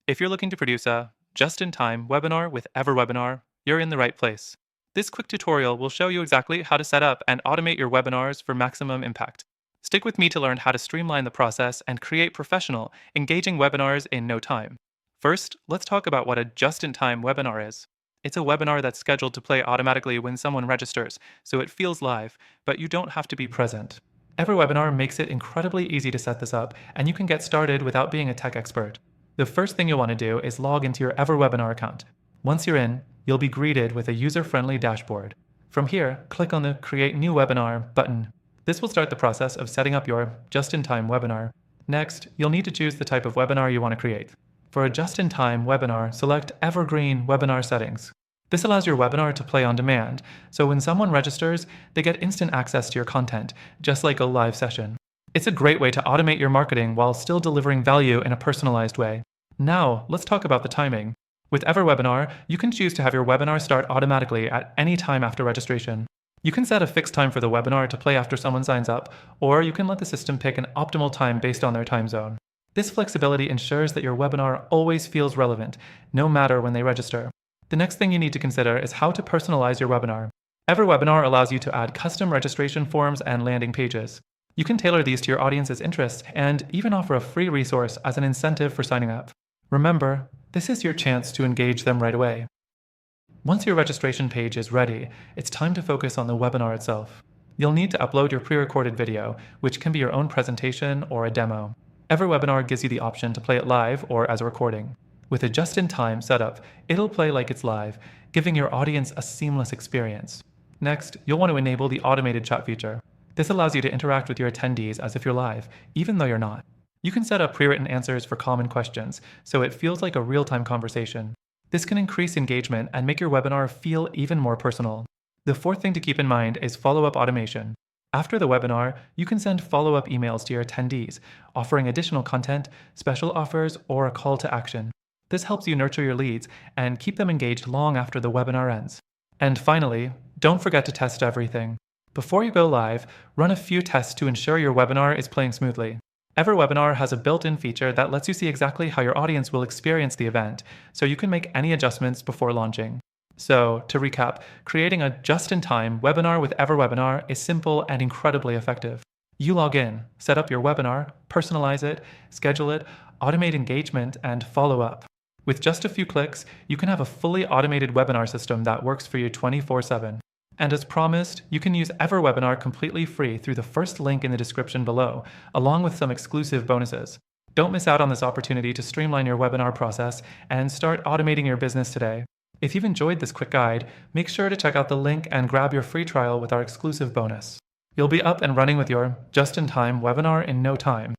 If you're looking to produce a just-in-time webinar with EverWebinar, you're in the right place. This quick tutorial will show you exactly how to set up and automate your webinars for maximum impact. Stick with me to learn how to streamline the process and create professional, engaging webinars in no time. First, let's talk about what a just-in-time webinar is. It's a webinar that's scheduled to play automatically when someone registers, so it feels live, but you don't have to be present. EverWebinar makes it incredibly easy to set this up, and you can get started without being a tech expert. The first thing you'll want to do is log into your EverWebinar account. Once you're in, you'll be greeted with a user-friendly dashboard. From here, click on the Create New Webinar button. This will start the process of setting up your just-in-time webinar. Next, you'll need to choose the type of webinar you want to create. For a just-in-time webinar, select Evergreen Webinar Settings. This allows your webinar to play on demand, so when someone registers, they get instant access to your content, just like a live session. It's a great way to automate your marketing while still delivering value in a personalized way. Now, let's talk about the timing. With EverWebinar, you can choose to have your webinar start automatically at any time after registration. You can set a fixed time for the webinar to play after someone signs up, or you can let the system pick an optimal time based on their time zone. This flexibility ensures that your webinar always feels relevant, no matter when they register. The next thing you need to consider is how to personalize your webinar. EverWebinar allows you to add custom registration forms and landing pages. You can tailor these to your audience's interests and even offer a free resource as an incentive for signing up. Remember, this is your chance to engage them right away. Once your registration page is ready, it's time to focus on the webinar itself. You'll need to upload your pre-recorded video, which can be your own presentation or a demo. EverWebinar gives you the option to play it live or as a recording. With a just-in-time setup, it'll play like it's live, giving your audience a seamless experience. Next, you'll want to enable the automated chat feature. This allows you to interact with your attendees as if you're live, even though you're not. You can set up pre-written answers for common questions, so it feels like a real-time conversation. This can increase engagement and make your webinar feel even more personal. The fourth thing to keep in mind is follow-up automation. After the webinar, you can send follow-up emails to your attendees, offering additional content, special offers, or a call to action. This helps you nurture your leads and keep them engaged long after the webinar ends. And finally, don't forget to test everything. Before you go live, run a few tests to ensure your webinar is playing smoothly. EverWebinar has a built-in feature that lets you see exactly how your audience will experience the event, so you can make any adjustments before launching. So, to recap, creating a just-in-time webinar with EverWebinar is simple and incredibly effective. You log in, set up your webinar, personalize it, schedule it, automate engagement, and follow up. With just a few clicks, you can have a fully automated webinar system that works for you 24/7. And as promised, you can use EverWebinar completely free through the first link in the description below, along with some exclusive bonuses. Don't miss out on this opportunity to streamline your webinar process and start automating your business today. If you've enjoyed this quick guide, make sure to check out the link and grab your free trial with our exclusive bonus. You'll be up and running with your just-in-time webinar in no time.